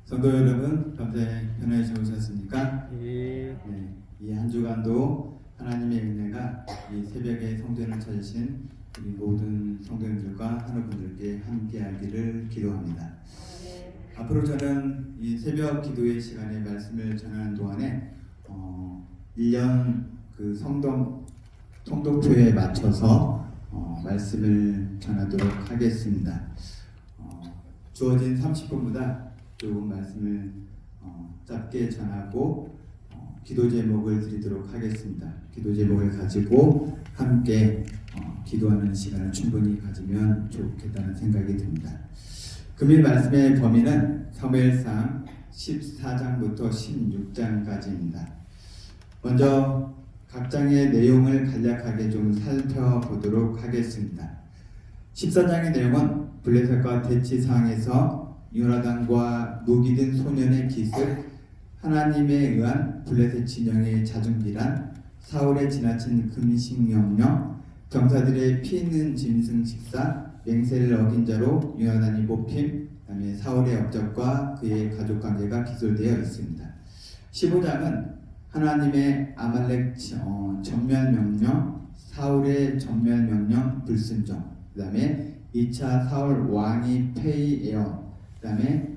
성도 여러분, 밤새 편하게 주무셨습니까? 예. 네, 이 한 주간도 하나님의 은혜가 이 새벽에 성전을 찾으신 우리 모든 성도님들과 하나분들께 함께하기를 기도합니다. 앞으로 저는 이 새벽 기도의 시간에 말씀을 전하는 동안에 1년 그 성도표에 맞춰서 말씀을 전하도록 하겠습니다. 주어진 30분보다 조금 말씀을 짧게 전하고 기도 제목을 드리도록 하겠습니다. 기도 제목을 가지고 함께 기도하는 시간을 충분히 가지면 좋겠다는 생각이 듭니다. 금일 말씀의 범위는 사무엘상 14장부터 16장까지입니다. 먼저 각 장의 내용을 간략하게 좀 살펴보도록 하겠습니다. 14장의 내용은 블레셋과 대치 상황에서 요나단과 무기든 소년의 기습, 하나님에 의한 블레셋 진영의 자중질환, 사울의 지나친 금식명령, 병사들의 피 있는 짐승 식사, 맹세를 어긴 자로 요나단이 뽑힘, 그다음에 사울의 업적과 그의 가족 관계가 기술되어 있습니다. 15장은 하나님의 아말렉 전멸명령, 사울의 전멸명령 불순종, 그 다음에 2차 사울 왕이 폐위에어, 그 다음에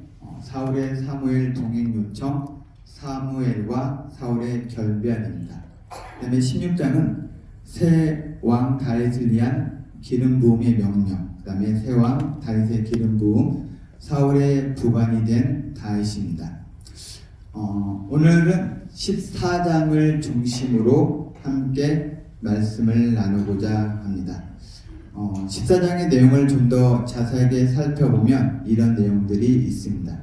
사울의 사무엘 동행 요청, 사무엘과 사울의 결별입니다. 그 다음에 16장은 새 왕 다윗을 위한 기름 부음의 명령, 그 다음에 새 왕 다윗의 기름 부음, 사울의 부관이 된 다윗입니다. 오늘은 14장을 중심으로 함께 말씀을 나누고자 합니다. 14장의 내용을 좀 더 자세하게 살펴보면 이런 내용들이 있습니다.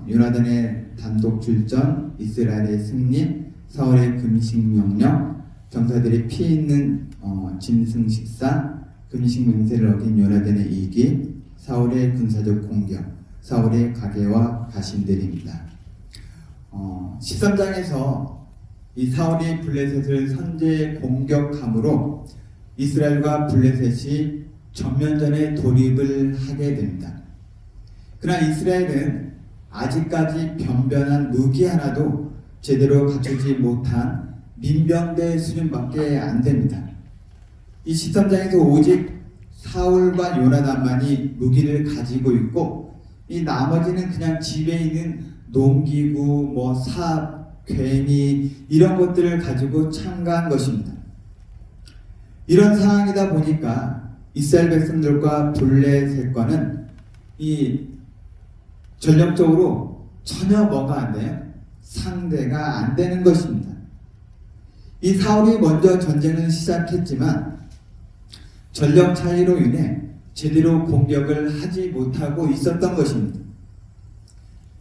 요나단의 단독 출전, 이스라엘의 승리, 사울의 금식명령, 병사들의 피 있는 짐승 식사, 금식 맹세를 어긴 요나단의 이기, 사울의 군사적 공격, 사울의 가계와 가신들입니다. 13장에서 이 사울이 블레셋을 선제 공격함으로 이스라엘과 블레셋이 전면전에 돌입을 하게 됩니다. 그러나 이스라엘은 아직까지 변변한 무기 하나도 제대로 갖추지 못한 민병대 수준밖에 안 됩니다. 이 13장에서 오직 사울과 요나단만이 무기를 가지고 있고 이 나머지는 그냥 집에 있는 농기구, 삽, 괭이 이런 것들을 가지고 참가한 것입니다. 이런 상황이다 보니까 이스라엘 백성들과 블레셋과는 이 전력적으로 전혀 뭐가 안 돼요? 상대가 안 되는 것입니다. 이 사울이 먼저 전쟁을 시작했지만 전력 차이로 인해 제대로 공격을 하지 못하고 있었던 것입니다.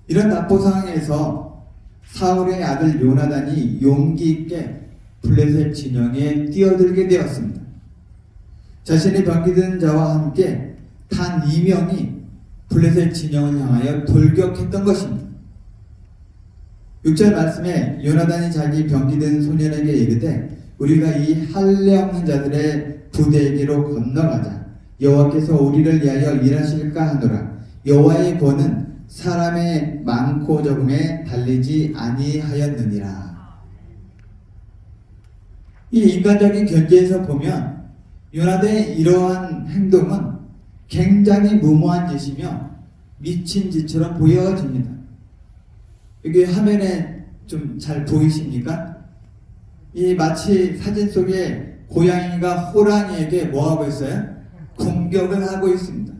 이런 납보 상황에서 사울의 아들 요나단이 용기 있게 블레셋 진영에 뛰어들게 되었습니다. 자신의 병기든 자와 함께 단 2명이 블레셋 진영을 향하여 돌격했던 것입니다. 6절 말씀에 요나단이 자기 병기든 소년에게 이르되 우리가 이 할례 없는 자들의 부대에게로 건너가자. 여호와께서 우리를 위하여 일하실까 하노라. 여호와의 권은 사람의 많고 적음에 달리지 아니하였느니라. 이 인간적인 견지에서 보면 요나단의 이러한 행동은 굉장히 무모한 짓이며 미친 짓처럼 보여집니다. 여기 화면에 좀 잘 보이십니까? 이 마치 사진 속에 고양이가 호랑이에게 뭐하고 있어요? 공격을 하고 있습니다.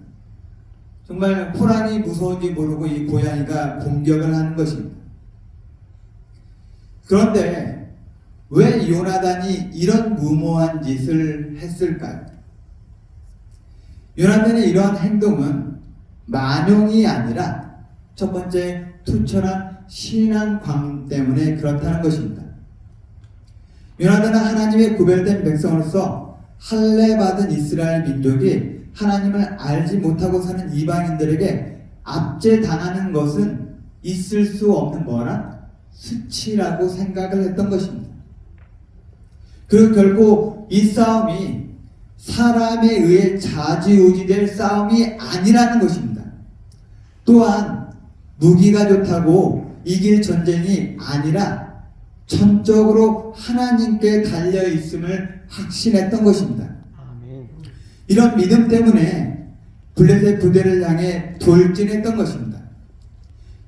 정말 호랑이 무서운지 모르고 이 고양이가 공격을 하는 것입니다. 그런데 왜 요나단이 이런 무모한 짓을 했을까요? 요나단의 이러한 행동은 만용이 아니라 첫 번째 투철한 신앙광 때문에 그렇다는 것입니다. 요나단은 하나님의 구별된 백성으로서 할례 받은 이스라엘 민족이 하나님을 알지 못하고 사는 이방인들에게 압제당하는 것은 있을 수 없는 뭐라? 수치라고 생각을 했던 것입니다. 그리고 결국 이 싸움이 사람에 의해 좌지우지될 싸움이 아니라는 것입니다. 또한 무기가 좋다고 이길 전쟁이 아니라 전적으로 하나님께 달려 있음을 확신했던 것입니다. 이런 믿음 때문에 블레셋 부대를 향해 돌진했던 것입니다.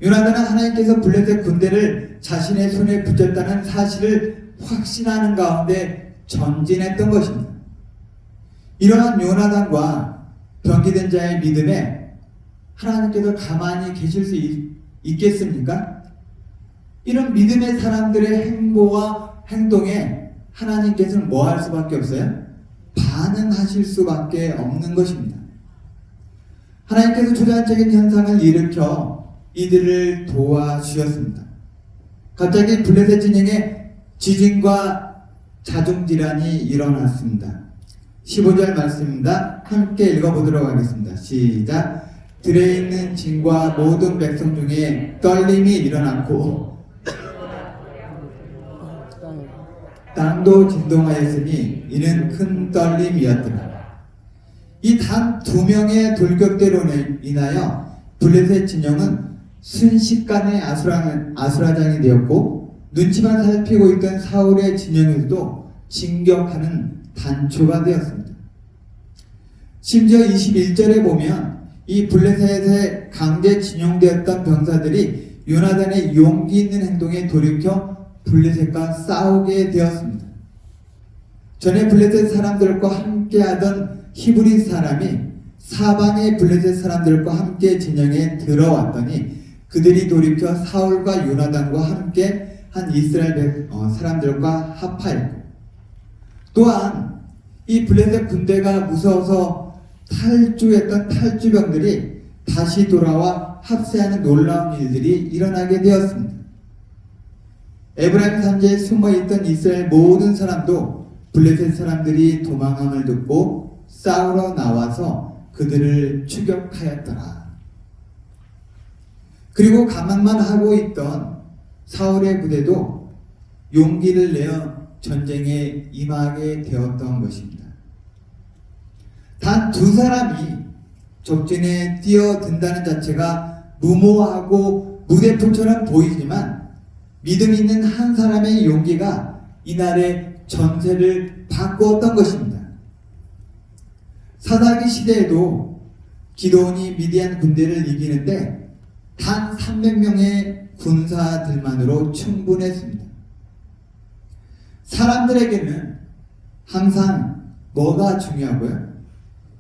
요나단은 하나님께서 블레셋 군대를 자신의 손에 붙였다는 사실을 확신하는 가운데 전진했던 것입니다. 이러한 요나단과 병기된 자의 믿음에 하나님께서 가만히 계실 수 있겠습니까? 이런 믿음의 사람들의 행보와 행동에 하나님께서는 뭐 할 수밖에 없어요? 반응하실 수밖에 없는 것입니다. 하나님께서 초자연적인 현상을 일으켜 이들을 도와주셨습니다. 갑자기 블레셋 진영에 지진과 자중질환이 일어났습니다. 15절 말씀입니다. 함께 읽어보도록 하겠습니다. 시작. 들에 있는 진과 모든 백성 중에 떨림이 일어났고 땅도 진동하였으니 이는 큰 떨림이었더라. 이 단 2명의 돌격대로 인하여 블레셋 진영은 순식간에 아수라장이 되었고 눈치만 살피고 있던 사울의 진영에도 진격하는 단초가 되었습니다. 심지어 21절에 보면 이 블레셋에 강제 진용되었던 병사들이 요나단의 용기 있는 행동에 돌이켜 블레셋과 싸우게 되었습니다. 전에 블레셋 사람들과 함께하던 히브리 사람이 사방의 블레셋 사람들과 함께 진영에 들어왔더니 그들이 돌이켜 사울과 요나단과 함께 한 이스라엘 사람들과 합하였고, 또한 이 블레셋 군대가 무서워서 탈주했던 탈주병들이 다시 돌아와 합세하는 놀라운 일들이 일어나게 되었습니다. 에브라임 산지에 숨어있던 이스라엘 모든 사람도 블레셋 사람들이 도망함을 듣고 싸우러 나와서 그들을 추격하였더라. 그리고 가만만 하고 있던 사울의 부대도 용기를 내어 전쟁에 임하게 되었던 것입니다. 단 2사람이 적진에 뛰어든다는 자체가 무모하고 무대포처럼 보이지만 믿음 있는 한 사람의 용기가 이날의 전세를 바꾸었던 것입니다. 사사기 시대에도 기드온이 미디안 군대를 이기는데 단 300명의 군사들만으로 충분했습니다. 사람들에게는 항상 뭐가 중요하고요?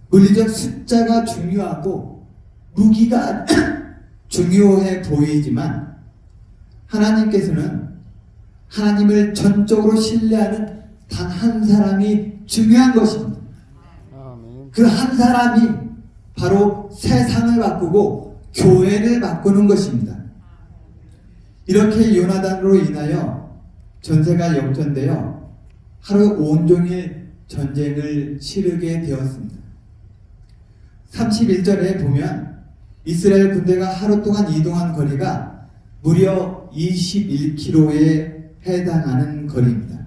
물리적 숫자가 중요하고 무기가 중요해 보이지만 하나님께서는 하나님을 전적으로 신뢰하는 단 한 사람이 중요한 것입니다. 그 한 사람이 바로 세상을 바꾸고 교회를 바꾸는 것입니다. 이렇게 요나단으로 인하여 전세가 역전되어 하루 온종일 전쟁을 치르게 되었습니다. 31절에 보면 이스라엘 군대가 하루 동안 이동한 거리가 무려 21km에 해당하는 거리입니다.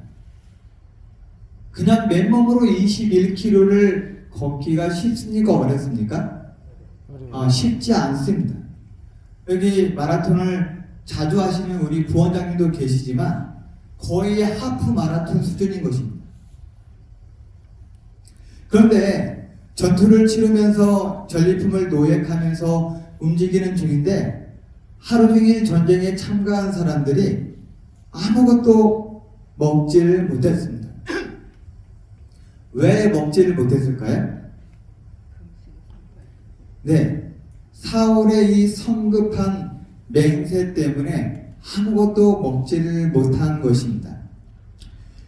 그냥 맨몸으로 21km를 걷기가 쉽습니까? 어렵습니까? 쉽지 않습니다. 여기 마라톤을 자주 하시는 우리 부원장님도 계시지만 거의 하프 마라톤 수준인 것입니다. 그런데 전투를 치르면서 전리품을 노획하면서 움직이는 중인데 하루 종일 전쟁에 참가한 사람들이 아무것도 먹지를 못했습니다. 왜 먹지를 못했을까요? 네, 사울의 이 성급한 맹세 때문에 아무것도 먹지를 못한 것입니다.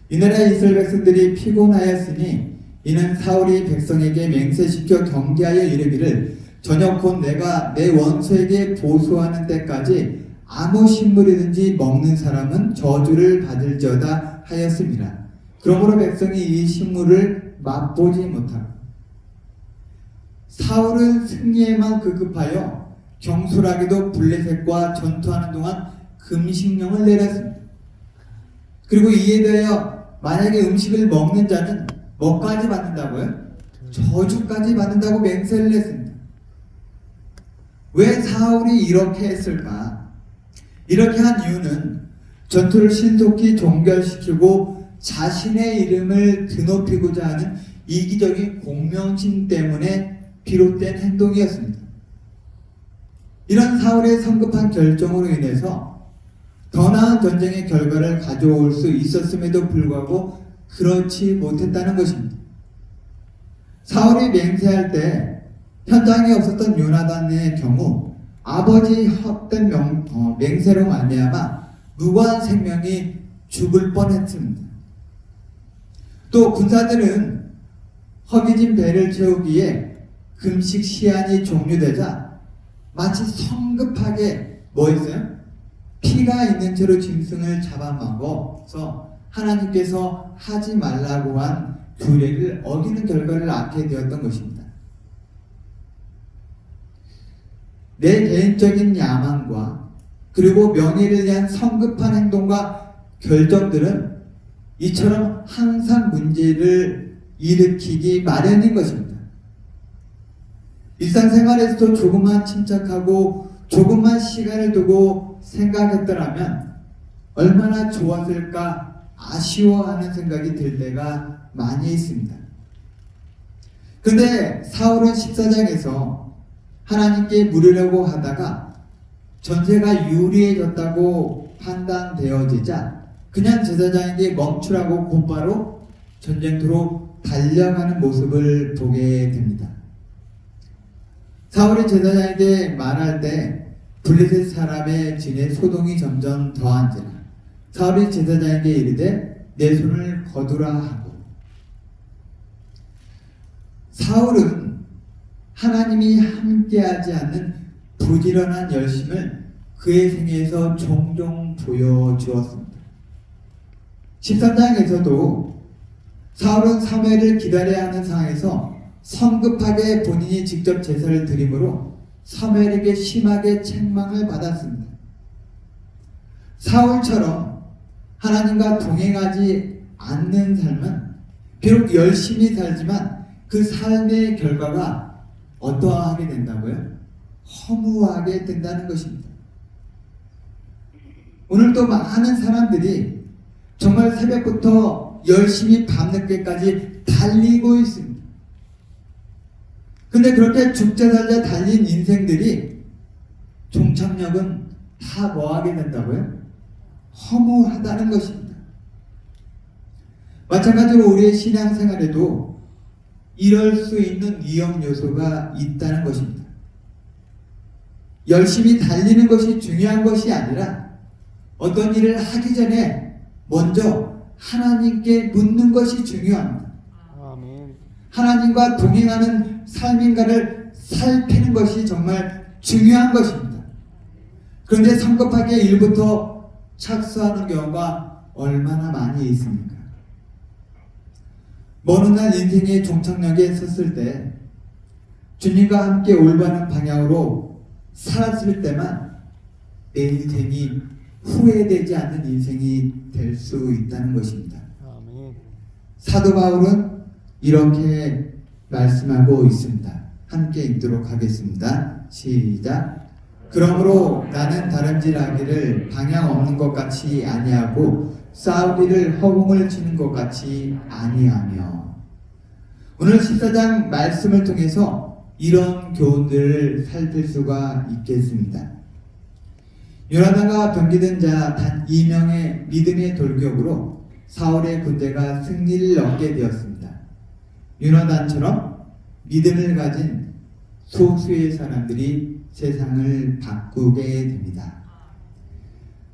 이날의 이스라엘 백성들이 피곤하였으니 이는 사울이 백성에게 맹세시켜 경계하여 이르기를 저녁 곧 내가 내 원수에게 보수하는 때까지 아무 식물이든지 먹는 사람은 저주를 받을지어다 하였습니다. 그러므로 백성이 이 식물을 맛보지 못하고 사울은 승리에만 급급하여 경솔하게도 블레셋과 전투하는 동안 금식령을 내렸습니다. 그리고 이에 대하여 만약에 음식을 먹는 자는 뭐까지 받는다고요? 저주까지 받는다고 맹세를 했습니다. 왜 사울이 이렇게 했을까? 이렇게 한 이유는 전투를 신속히 종결시키고 자신의 이름을 드높이고자 하는 이기적인 공명심 때문에 비롯된 행동이었습니다. 이런 사울의 성급한 결정으로 인해서 더 나은 전쟁의 결과를 가져올 수 있었음에도 불구하고 그렇지 못했다는 것입니다. 사울이 맹세할 때 현장에 없었던 요나단의 경우 아버지 헛된 맹세로 말미암아 무고한 생명이 죽을 뻔했습니다. 또 군사들은 허기진 배를 채우기에 금식 시한이 종료되자 마치 성급하게 뭐 했어요? 피가 있는 채로 짐승을 잡아먹어서 하나님께서 하지 말라고 한 규례를 어기는 결과를 낳게 되었던 것입니다. 내 개인적인 야망과 그리고 명예를 위한 성급한 행동과 결정들은 이처럼 항상 문제를 일으키기 마련인 것입니다. 일상생활에서도 조금만 침착하고 조금만 시간을 두고 생각했더라면 얼마나 좋았을까 아쉬워하는 생각이 들 때가 많이 있습니다. 그런데 사울은 14장에서 하나님께 물으려고 하다가 전세가 유리해졌다고 판단되어지자 그냥 제사장에게 멈추라고 곧바로 전쟁터로 달려가는 모습을 보게 됩니다. 사울이 제사장에게 말할 때 블레셋 사람의 진에 소동이 점점 더한지라 사울이 제사장에게 이르되 내 손을 거두라 하고 사울은 하나님이 함께하지 않는 부지런한 열심을 그의 생애에서 종종 보여주었습니다. 13장에서도 사울은 사무엘을 기다려야 하는 상황에서 성급하게 본인이 직접 제사를 드림으로 사무엘에게 심하게 책망을 받았습니다. 사울처럼 하나님과 동행하지 않는 삶은 비록 열심히 살지만 그 삶의 결과가 어떠하게 된다고요? 허무하게 된다는 것입니다. 오늘도 많은 사람들이 정말 새벽부터 열심히 밤늦게까지 달리고 있습니다. 근데 그렇게 죽자살자 달린 인생들이 종착역은 다 뭐하게 된다고요? 허무하다는 것입니다. 마찬가지로 우리의 신앙생활에도 이럴 수 있는 위험 요소가 있다는 것입니다. 열심히 달리는 것이 중요한 것이 아니라 어떤 일을 하기 전에 먼저 하나님께 묻는 것이 중요합니다. 아멘. 하나님과 동행하는 삶인가를 살피는 것이 정말 중요한 것입니다. 그런데 성급하게 일부터 착수하는 경우가 얼마나 많이 있습니까? 먼 훗날 인생의 종착역에 섰을 때 주님과 함께 올바른 방향으로 살았을 때만 내 인생이 후회되지 않는 인생이 될 수 있다는 것입니다. 아멘. 사도 바울은 이렇게 말씀하고 있습니다. 함께 읽도록 하겠습니다. 시작. 그러므로 나는 다름질하기를 방향 없는 것 같이 아니하고 싸우기를 허공을 치는 것 같이 아니하며. 오늘 14장 말씀을 통해서 이런 교훈들을 살필 수가 있겠습니다. 요나단과 병기된 자 단 2명의 믿음의 돌격으로 사울의 군대가 승리를 얻게 되었습니다. 요나단처럼 믿음을 가진 소수의 사람들이 세상을 바꾸게 됩니다.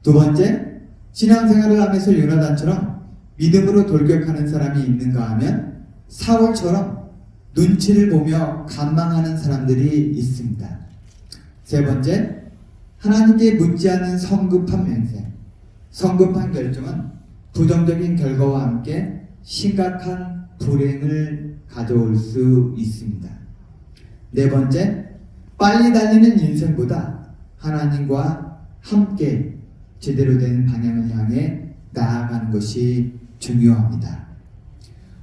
두 번째, 신앙생활을 하면서 요나단처럼 믿음으로 돌격하는 사람이 있는가 하면 사울처럼 눈치를 보며 간망하는 사람들이 있습니다. 세 번째, 하나님께 묻지 않은 성급한 맹세, 성급한 결정은 부정적인 결과와 함께 심각한 불행을 가져올 수 있습니다. 네 번째, 빨리 달리는 인생보다 하나님과 함께 제대로 된 방향을 향해 나아가는 것이 중요합니다.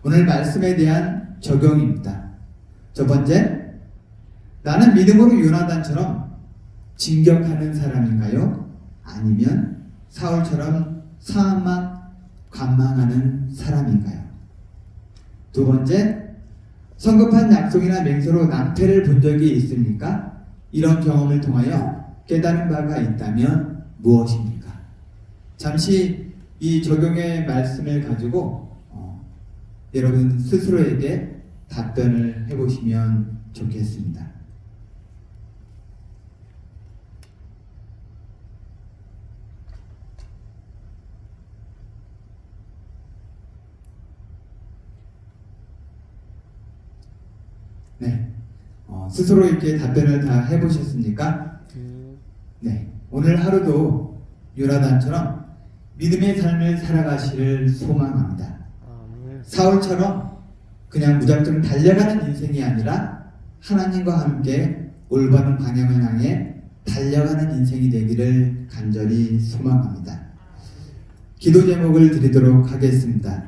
오늘 말씀에 대한 적용입니다. 첫 번째, 나는 믿음으로 요나단처럼 진격하는 사람인가요? 아니면 사울처럼 상황만 관망하는 사람인가요? 두 번째, 성급한 약속이나 맹세로 낭패를 본 적이 있습니까? 이런 경험을 통하여 깨달은 바가 있다면 무엇입니까? 잠시 이 적용의 말씀을 가지고 여러분 스스로에게 답변을 해보시면 좋겠습니다. 네, 스스로 이렇게 답변을 다 해보셨습니까? 네, 오늘 하루도 요나단처럼 믿음의 삶을 살아가시를 소망합니다. 사울처럼 그냥 무작정 달려가는 인생이 아니라 하나님과 함께 올바른 방향을 향해 달려가는 인생이 되기를 간절히 소망합니다. 기도 제목을 드리도록 하겠습니다.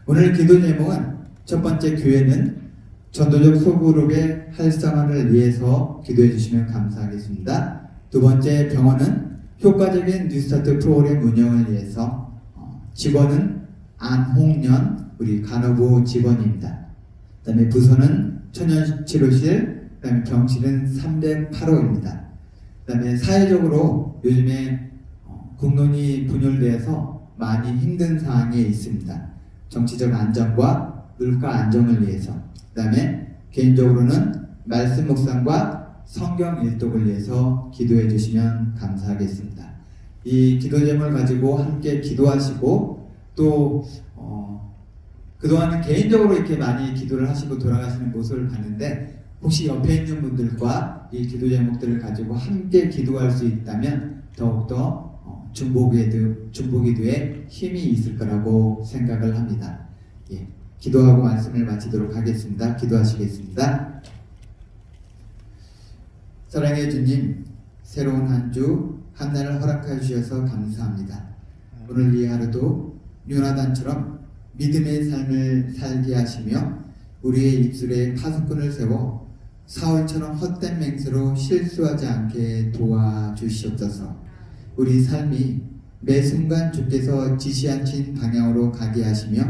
오늘 기도 제목은 첫 번째, 교회는 전도적 소그룹의 활성화를 위해서 기도해 주시면 감사하겠습니다. 두 번째, 병원은 효과적인 뉴스타트 프로그램 운영을 위해서, 직원은 안홍년 우리 간호부 직원입니다. 그 다음에 부서는 천연치료실, 그 다음에 병실은 308호입니다. 그 다음에 사회적으로 요즘에 국론이 분열돼서 많이 힘든 상황에 있습니다. 정치적 안정과 물가 안정을 위해서, 그 다음에 개인적으로는 말씀 묵상과 성경 일독을 위해서 기도해 주시면 감사하겠습니다. 이 기도 제목을 가지고 함께 기도하시고 또 그동안은 개인적으로 이렇게 많이 기도를 하시고 돌아가시는 모습을 봤는데, 혹시 옆에 있는 분들과 이 기도 제목들을 가지고 함께 기도할 수 있다면 더욱더 중보기도에 힘이 있을 거라고 생각을 합니다. 예, 기도하고 말씀을 마치도록 하겠습니다. 기도하시겠습니다. 사랑의 주님, 새로운 한 주 한 날을 허락하여 주셔서 감사합니다. 오늘 이 하루도 요나단처럼 믿음의 삶을 살게 하시며 우리의 입술에 파수꾼을 세워 사울처럼 헛된 맹세로 실수하지 않게 도와주시옵소서. 우리 삶이 매 순간 주께서 지시하신 방향으로 가게 하시며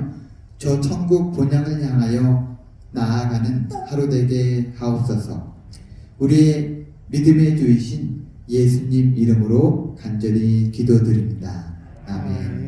저 천국 본향을 향하여 나아가는 하루 되게 하옵소서. 우리의 믿음의 주이신 예수님 이름으로 간절히 기도드립니다. 아멘.